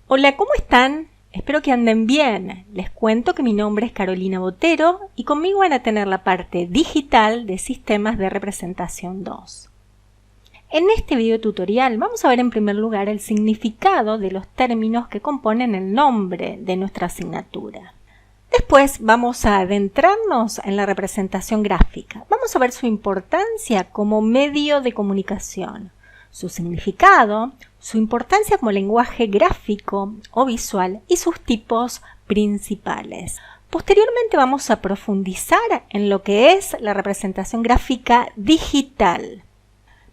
Hola, ¿cómo están? Espero que anden bien. Les cuento que mi nombre es Carolina Botero y conmigo van a tener la parte digital de Sistemas de Representación 2. En este video tutorial vamos a ver en primer lugar el significado de los términos que componen el nombre de nuestra asignatura. Después vamos a adentrarnos en la representación gráfica. Vamos a ver su importancia como medio de comunicación, su significado, su importancia como lenguaje gráfico o visual y sus tipos principales. Posteriormente vamos a profundizar en lo que es la representación gráfica digital.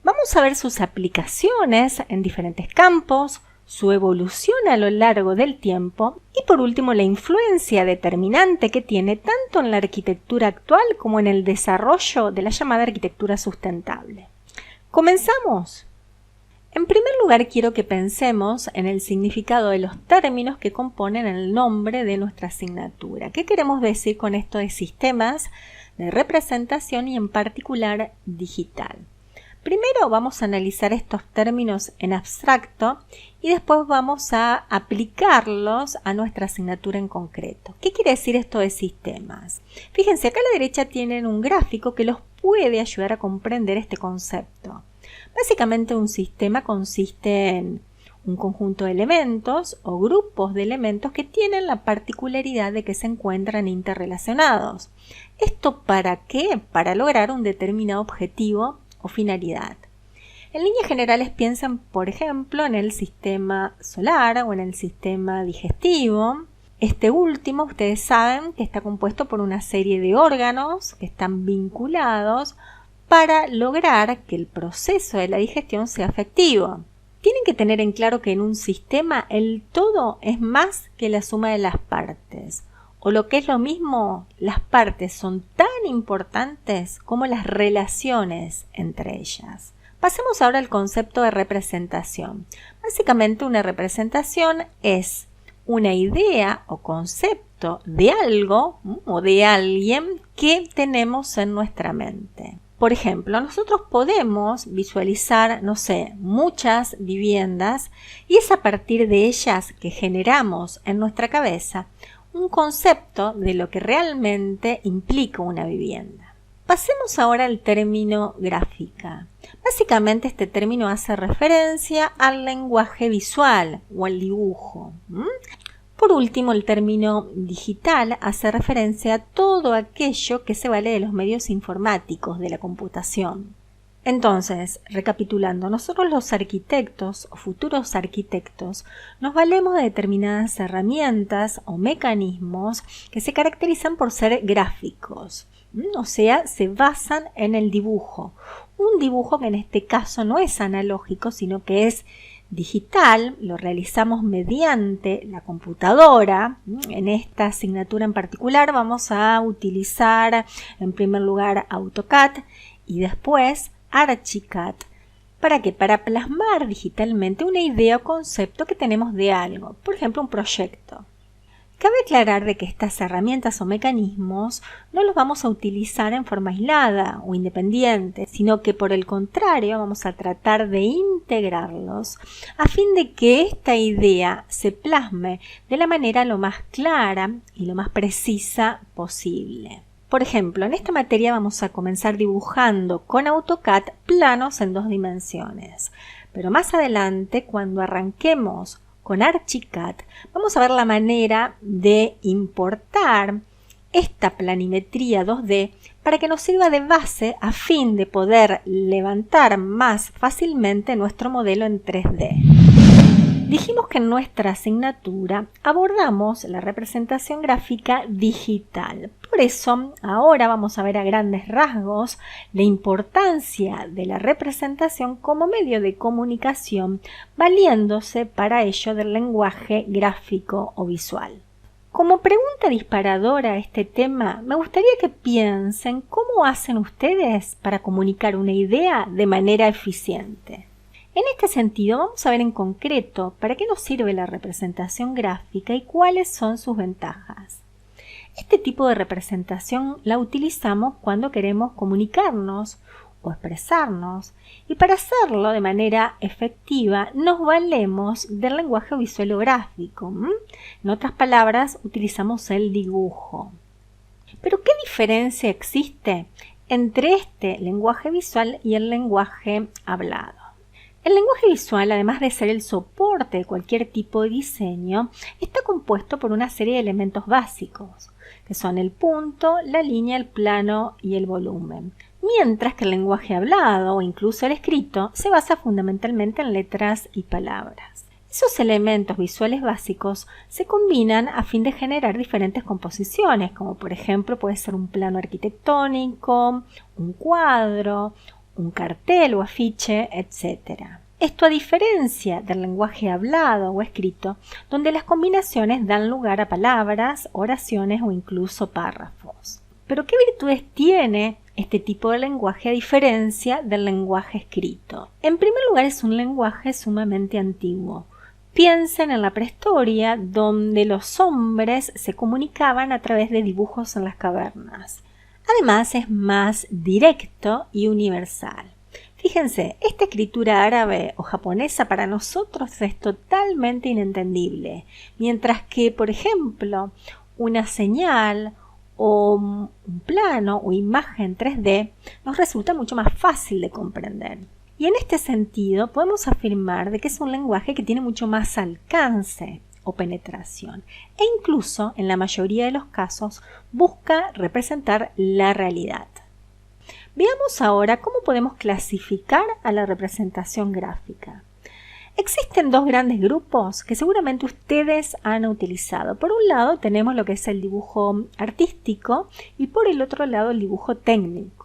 Vamos a ver sus aplicaciones en diferentes campos, su evolución a lo largo del tiempo y por último la influencia determinante que tiene tanto en la arquitectura actual como en el desarrollo de la llamada arquitectura sustentable. ¿Comenzamos? En primer lugar quiero que pensemos en el significado de los términos que componen el nombre de nuestra asignatura. ¿Qué queremos decir con esto de sistemas de representación y en particular digital? Primero vamos a analizar estos términos en abstracto y después vamos a aplicarlos a nuestra asignatura en concreto. ¿Qué quiere decir esto de sistemas? Fíjense, acá a la derecha tienen un gráfico que los puede ayudar a comprender este concepto. Básicamente un sistema consiste en un conjunto de elementos o grupos de elementos que tienen la particularidad de que se encuentran interrelacionados. ¿Esto para qué? Para lograr un determinado objetivo o finalidad. En líneas generales piensan, por ejemplo, en el sistema solar o en el sistema digestivo. Este último, ustedes saben que está compuesto por una serie de órganos que están vinculados para lograr que el proceso de la digestión sea efectivo. Tienen que tener en claro que en un sistema el todo es más que la suma de las partes. O lo que es lo mismo, las partes son tan importantes como las relaciones entre ellas. Pasemos ahora al concepto de representación. Básicamente una representación es una idea o concepto de algo o de alguien que tenemos en nuestra mente. Por ejemplo, nosotros podemos visualizar, muchas viviendas y es a partir de ellas que generamos en nuestra cabeza un concepto de lo que realmente implica una vivienda. Pasemos ahora al término gráfica. Básicamente este término hace referencia al lenguaje visual o al dibujo. Por último, el término digital hace referencia a todo aquello que se vale de los medios informáticos, de la computación. Entonces, recapitulando, nosotros los arquitectos o futuros arquitectos nos valemos de determinadas herramientas o mecanismos que se caracterizan por ser gráficos, o sea, se basan en el dibujo. Un dibujo que en este caso no es analógico, sino que es digital, lo realizamos mediante la computadora. En esta asignatura en particular vamos a utilizar en primer lugar AutoCAD y después Archicad. ¿Para qué? Para plasmar digitalmente una idea o concepto que tenemos de algo, por ejemplo un proyecto. Cabe aclarar de que estas herramientas o mecanismos no los vamos a utilizar en forma aislada o independiente, sino que por el contrario vamos a tratar de integrarlos a fin de que esta idea se plasme de la manera lo más clara y lo más precisa posible. Por ejemplo, en esta materia vamos a comenzar dibujando con AutoCAD planos en 2 dimensiones, pero más adelante, cuando arranquemos con Archicad, vamos a ver la manera de importar esta planimetría 2D para que nos sirva de base a fin de poder levantar más fácilmente nuestro modelo en 3D. Dijimos que en nuestra asignatura abordamos la representación gráfica digital. Por eso, ahora vamos a ver a grandes rasgos la importancia de la representación como medio de comunicación, valiéndose para ello del lenguaje gráfico o visual. Como pregunta disparadora a este tema, me gustaría que piensen cómo hacen ustedes para comunicar una idea de manera eficiente. En este sentido, vamos a ver en concreto para qué nos sirve la representación gráfica y cuáles son sus ventajas. Este tipo de representación la utilizamos cuando queremos comunicarnos o expresarnos, y para hacerlo de manera efectiva nos valemos del lenguaje visual o gráfico. En otras palabras, utilizamos el dibujo. ¿Pero qué diferencia existe entre este lenguaje visual y el lenguaje hablado? El lenguaje visual, además de ser el soporte de cualquier tipo de diseño, está compuesto por una serie de elementos básicos, que son el punto, la línea, el plano y el volumen. Mientras que el lenguaje hablado o incluso el escrito se basa fundamentalmente en letras y palabras. Esos elementos visuales básicos se combinan a fin de generar diferentes composiciones, como por ejemplo puede ser un plano arquitectónico, un cuadro, un cartel o afiche, etc. Esto a diferencia del lenguaje hablado o escrito, donde las combinaciones dan lugar a palabras, oraciones o incluso párrafos. ¿Pero qué virtudes tiene este tipo de lenguaje a diferencia del lenguaje escrito? En primer lugar, es un lenguaje sumamente antiguo. Piensen en la prehistoria, donde los hombres se comunicaban a través de dibujos en las cavernas. Además, es más directo y universal. Fíjense, esta escritura árabe o japonesa para nosotros es totalmente inentendible, mientras que, por ejemplo, una señal o un plano o imagen 3D nos resulta mucho más fácil de comprender. Y en este sentido podemos afirmar de que es un lenguaje que tiene mucho más alcance o penetración e incluso en la mayoría de los casos busca representar la realidad. Veamos ahora cómo podemos clasificar a la representación gráfica. Existen dos grandes grupos que seguramente ustedes han utilizado. Por un lado tenemos lo que es el dibujo artístico y por el otro lado el dibujo técnico.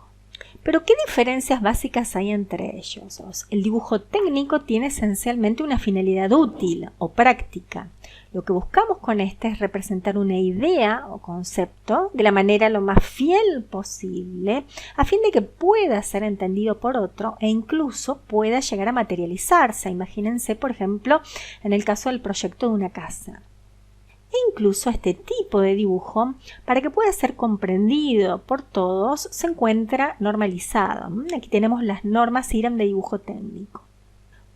Pero ¿qué diferencias básicas hay entre ellos? El dibujo técnico tiene esencialmente una finalidad útil o práctica. Lo que buscamos con este es representar una idea o concepto de la manera lo más fiel posible a fin de que pueda ser entendido por otro e incluso pueda llegar a materializarse. Imagínense, por ejemplo, en el caso del proyecto de una casa. E incluso este tipo de dibujo, para que pueda ser comprendido por todos, se encuentra normalizado. Aquí tenemos las normas IRAM de dibujo técnico.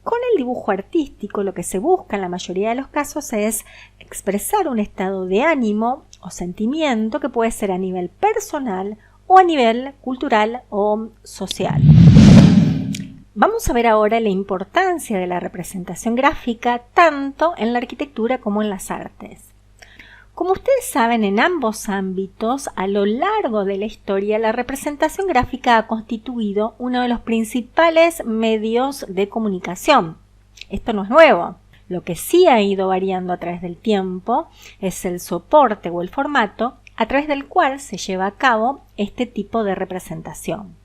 Con el dibujo artístico lo que se busca en la mayoría de los casos es expresar un estado de ánimo o sentimiento que puede ser a nivel personal o a nivel cultural o social. Vamos a ver ahora la importancia de la representación gráfica tanto en la arquitectura como en las artes. Como ustedes saben, en ambos ámbitos, a lo largo de la historia, la representación gráfica ha constituido uno de los principales medios de comunicación. Esto no es nuevo. Lo que sí ha ido variando a través del tiempo es el soporte o el formato a través del cual se lleva a cabo este tipo de representación.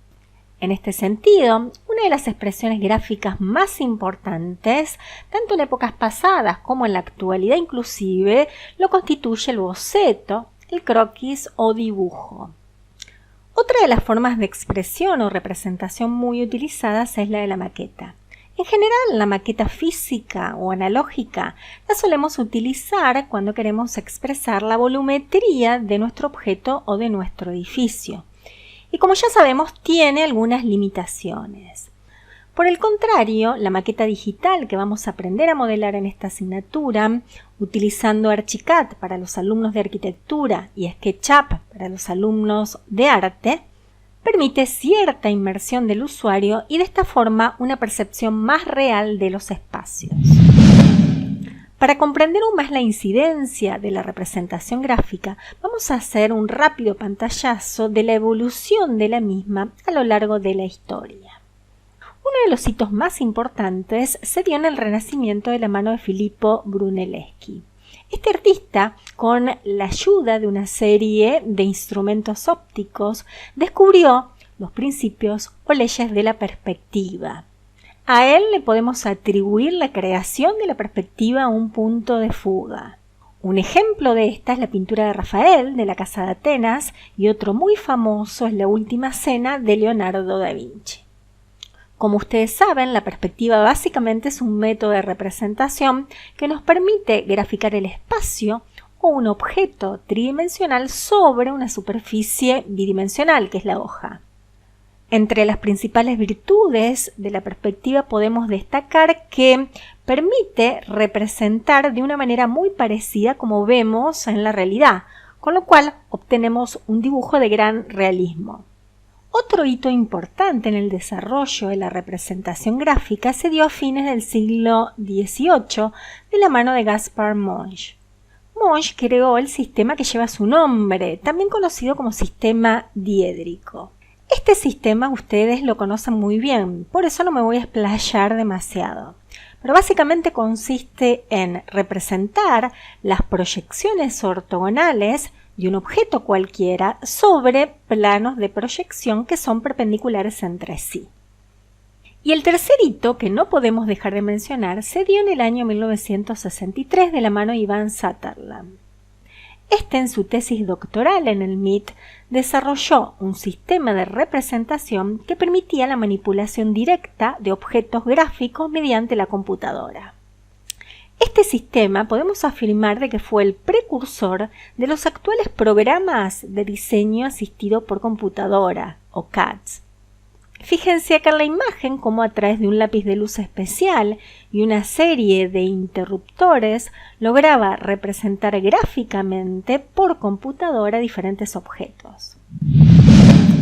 En este sentido, una de las expresiones gráficas más importantes, tanto en épocas pasadas como en la actualidad inclusive, lo constituye el boceto, el croquis o dibujo. Otra de las formas de expresión o representación muy utilizadas es la de la maqueta. En general, la maqueta física o analógica la solemos utilizar cuando queremos expresar la volumetría de nuestro objeto o de nuestro edificio. Y como ya sabemos, tiene algunas limitaciones. Por el contrario, la maqueta digital que vamos a aprender a modelar en esta asignatura, utilizando Archicad para los alumnos de arquitectura y SketchUp para los alumnos de arte, permite cierta inmersión del usuario y de esta forma una percepción más real de los espacios. Para comprender aún más la incidencia de la representación gráfica, vamos a hacer un rápido pantallazo de la evolución de la misma a lo largo de la historia. Uno de los hitos más importantes se dio en el Renacimiento de la mano de Filippo Brunelleschi. Este artista, con la ayuda de una serie de instrumentos ópticos, descubrió los principios o leyes de la perspectiva. A él le podemos atribuir la creación de la perspectiva a un punto de fuga. Un ejemplo de esta es la pintura de Rafael de la Casa de Atenas y otro muy famoso es La Última Cena de Leonardo da Vinci. Como ustedes saben, la perspectiva básicamente es un método de representación que nos permite graficar el espacio o un objeto tridimensional sobre una superficie bidimensional, que es la hoja. Entre las principales virtudes de la perspectiva podemos destacar que permite representar de una manera muy parecida como vemos en la realidad, con lo cual obtenemos un dibujo de gran realismo. Otro hito importante en el desarrollo de la representación gráfica se dio a fines del siglo XVIII de la mano de Gaspard Monge. Monge creó el sistema que lleva su nombre, también conocido como sistema diédrico. Este sistema ustedes lo conocen muy bien, por eso no me voy a explayar demasiado. Pero básicamente consiste en representar las proyecciones ortogonales de un objeto cualquiera sobre planos de proyección que son perpendiculares entre sí. Y el tercer hito que no podemos dejar de mencionar se dio en el año 1963 de la mano de Ivan Sutherland. Este, en su tesis doctoral en el MIT, desarrolló un sistema de representación que permitía la manipulación directa de objetos gráficos mediante la computadora. Este sistema podemos afirmar de que fue el precursor de los actuales programas de diseño asistido por computadora, o CADs. Fíjense acá en la imagen cómo a través de un lápiz de luz especial y una serie de interruptores lograba representar gráficamente por computadora diferentes objetos.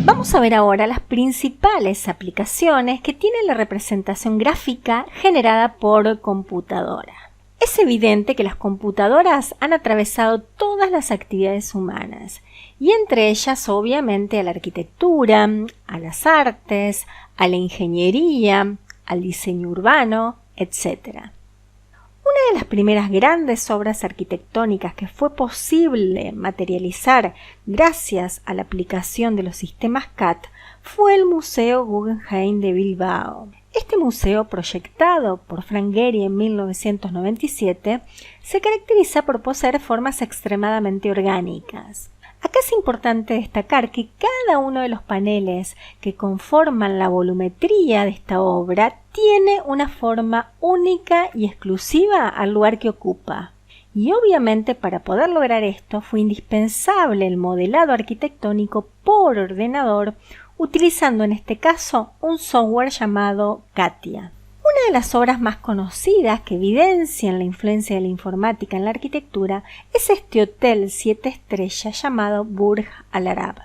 Vamos a ver ahora las principales aplicaciones que tiene la representación gráfica generada por computadora. Es evidente que las computadoras han atravesado todas las actividades humanas, y entre ellas obviamente a la arquitectura, a las artes, a la ingeniería, al diseño urbano, etc. Una de las primeras grandes obras arquitectónicas que fue posible materializar gracias a la aplicación de los sistemas CAD fue el Museo Guggenheim de Bilbao. Este museo, proyectado por Frank Gehry en 1997, se caracteriza por poseer formas extremadamente orgánicas. Acá es importante destacar que cada uno de los paneles que conforman la volumetría de esta obra tiene una forma única y exclusiva al lugar que ocupa. Y obviamente para poder lograr esto fue indispensable el modelado arquitectónico por ordenador, utilizando en este caso un software llamado CATIA. Una de las obras más conocidas que evidencian la influencia de la informática en la arquitectura es este hotel 7 estrellas llamado Burj Al Arab.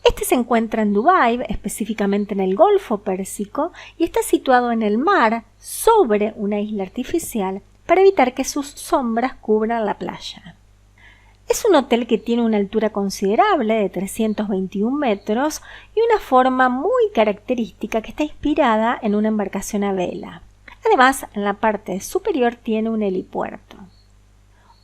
Este se encuentra en Dubái, específicamente en el Golfo Pérsico, y está situado en el mar sobre una isla artificial para evitar que sus sombras cubran la playa. Es un hotel que tiene una altura considerable de 321 metros y una forma muy característica que está inspirada en una embarcación a vela. Además, en la parte superior tiene un helipuerto.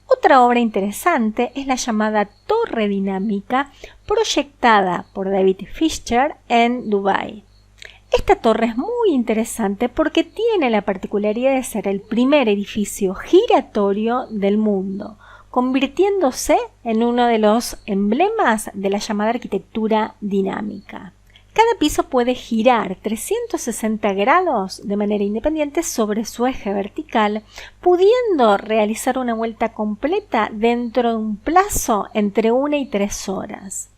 Otra obra interesante es la llamada Torre Dinámica, proyectada por David Fisher en Dubái. Esta torre es muy interesante porque tiene la particularidad de ser el primer edificio giratorio del mundo, convirtiéndose en uno de los emblemas de la llamada arquitectura dinámica. Cada piso puede girar 360 grados de manera independiente sobre su eje vertical, pudiendo realizar una vuelta completa dentro de un plazo entre 1 y 3 horas.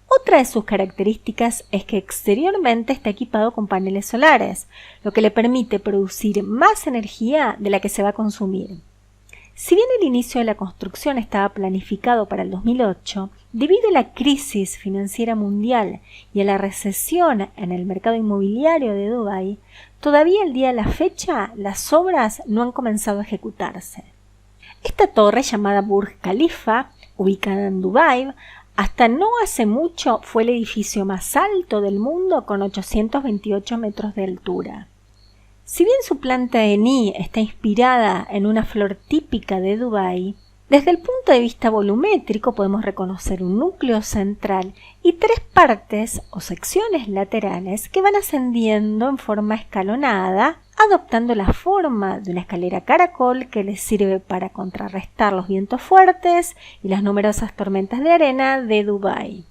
Otra de sus características es que exteriormente está equipado con paneles solares, lo que le permite producir más energía de la que se va a consumir. Si bien el inicio de la construcción estaba planificado para el 2008, debido a la crisis financiera mundial y a la recesión en el mercado inmobiliario de Dubái, todavía al día de la fecha las obras no han comenzado a ejecutarse. Esta torre, llamada Burj Khalifa, ubicada en Dubái, hasta no hace mucho fue el edificio más alto del mundo con 828 metros de altura. Si bien su planta de Ni está inspirada en una flor típica de Dubái, desde el punto de vista volumétrico podemos reconocer un núcleo central y 3 partes o secciones laterales que van ascendiendo en forma escalonada, adoptando la forma de una escalera caracol que les sirve para contrarrestar los vientos fuertes y las numerosas tormentas de arena de Dubái.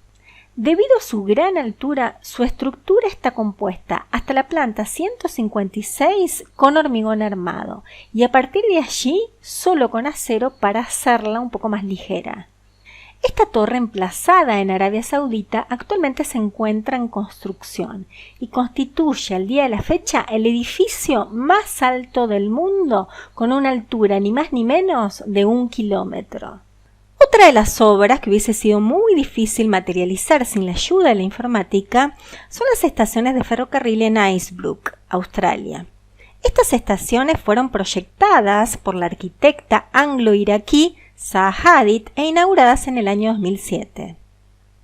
Debido a su gran altura, su estructura está compuesta hasta la planta 156 con hormigón armado y a partir de allí solo con acero para hacerla un poco más ligera. Esta torre, emplazada en Arabia Saudita, actualmente se encuentra en construcción y constituye al día de la fecha el edificio más alto del mundo, con una altura ni más ni menos de 1 kilómetro. Otra de las obras que hubiese sido muy difícil materializar sin la ayuda de la informática son las estaciones de ferrocarril en Icebrook, Australia. Estas estaciones fueron proyectadas por la arquitecta anglo-iraquí Zaha Hadid e inauguradas en el año 2007.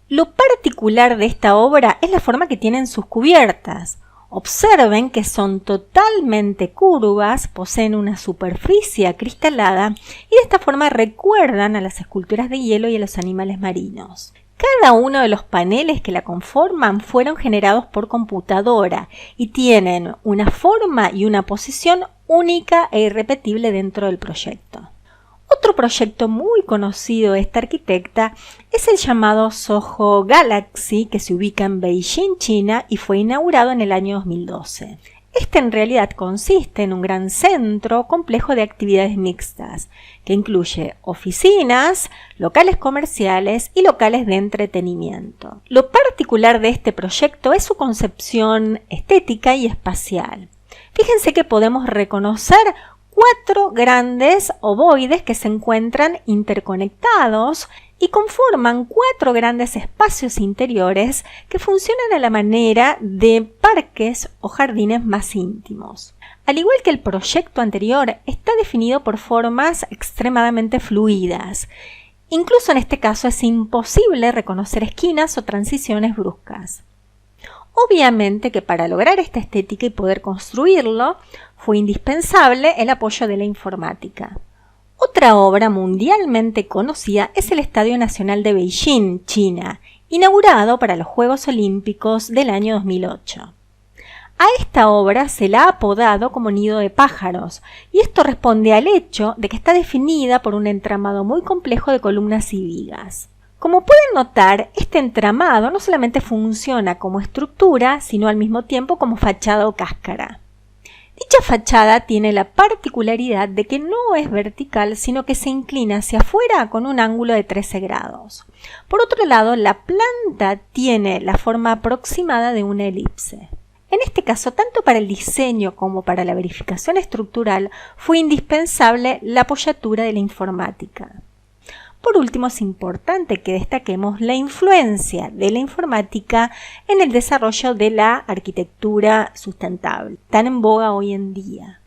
Lo particular de esta obra es la forma que tienen sus cubiertas. Observen que son totalmente curvas, poseen una superficie acristalada y de esta forma recuerdan a las esculturas de hielo y a los animales marinos. Cada uno de los paneles que la conforman fueron generados por computadora y tienen una forma y una posición única e irrepetible dentro del proyecto. Otro proyecto muy conocido de esta arquitecta es el llamado Soho Galaxy, que se ubica en Beijing, China, y fue inaugurado en el año 2012. Este en realidad consiste en un gran centro complejo de actividades mixtas, que incluye oficinas, locales comerciales y locales de entretenimiento. Lo particular de este proyecto es su concepción estética y espacial. Fíjense que podemos reconocer 4 grandes ovoides que se encuentran interconectados y conforman 4 grandes espacios interiores que funcionan a la manera de parques o jardines más íntimos. Al igual que el proyecto anterior, está definido por formas extremadamente fluidas. Incluso en este caso es imposible reconocer esquinas o transiciones bruscas. Obviamente que para lograr esta estética y poder construirlo, fue indispensable el apoyo de la informática. Otra obra mundialmente conocida es el Estadio Nacional de Beijing, China, inaugurado para los Juegos Olímpicos del año 2008. A esta obra se la ha apodado como nido de pájaros, y esto responde al hecho de que está definida por un entramado muy complejo de columnas y vigas. Como pueden notar, este entramado no solamente funciona como estructura, sino al mismo tiempo como fachada o cáscara. Dicha fachada tiene la particularidad de que no es vertical, sino que se inclina hacia afuera con un ángulo de 13 grados. Por otro lado, la planta tiene la forma aproximada de una elipse. En este caso, tanto para el diseño como para la verificación estructural, fue indispensable la apoyatura de la informática. Por último, es importante que destaquemos la influencia de la informática en el desarrollo de la arquitectura sustentable, tan en boga hoy en día.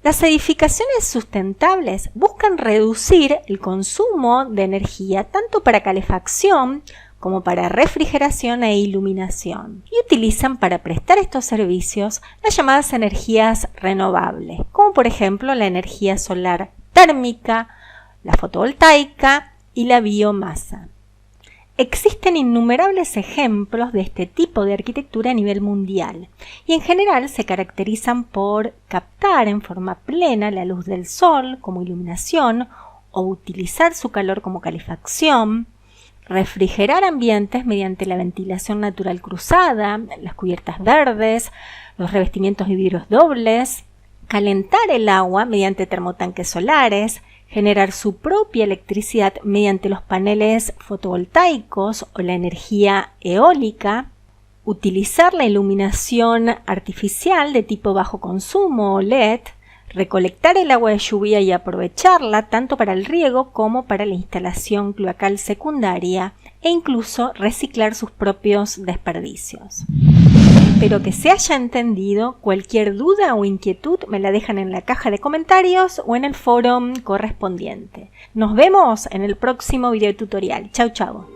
Las edificaciones sustentables buscan reducir el consumo de energía tanto para calefacción como para refrigeración e iluminación, y utilizan para prestar estos servicios las llamadas energías renovables, como por ejemplo la energía solar térmica, la fotovoltaica y la biomasa. Existen innumerables ejemplos de este tipo de arquitectura a nivel mundial y en general se caracterizan por captar en forma plena la luz del sol como iluminación o utilizar su calor como calefacción, refrigerar ambientes mediante la ventilación natural cruzada, las cubiertas verdes, los revestimientos de vidrios dobles, calentar el agua mediante termotanques solares, generar su propia electricidad mediante los paneles fotovoltaicos o la energía eólica, utilizar la iluminación artificial de tipo bajo consumo o LED, recolectar el agua de lluvia y aprovecharla tanto para el riego como para la instalación cloacal secundaria e incluso reciclar sus propios desperdicios. Espero que se haya entendido. Cualquier duda o inquietud me la dejan en la caja de comentarios o en el foro correspondiente. Nos vemos en el próximo video tutorial. Chau, chau.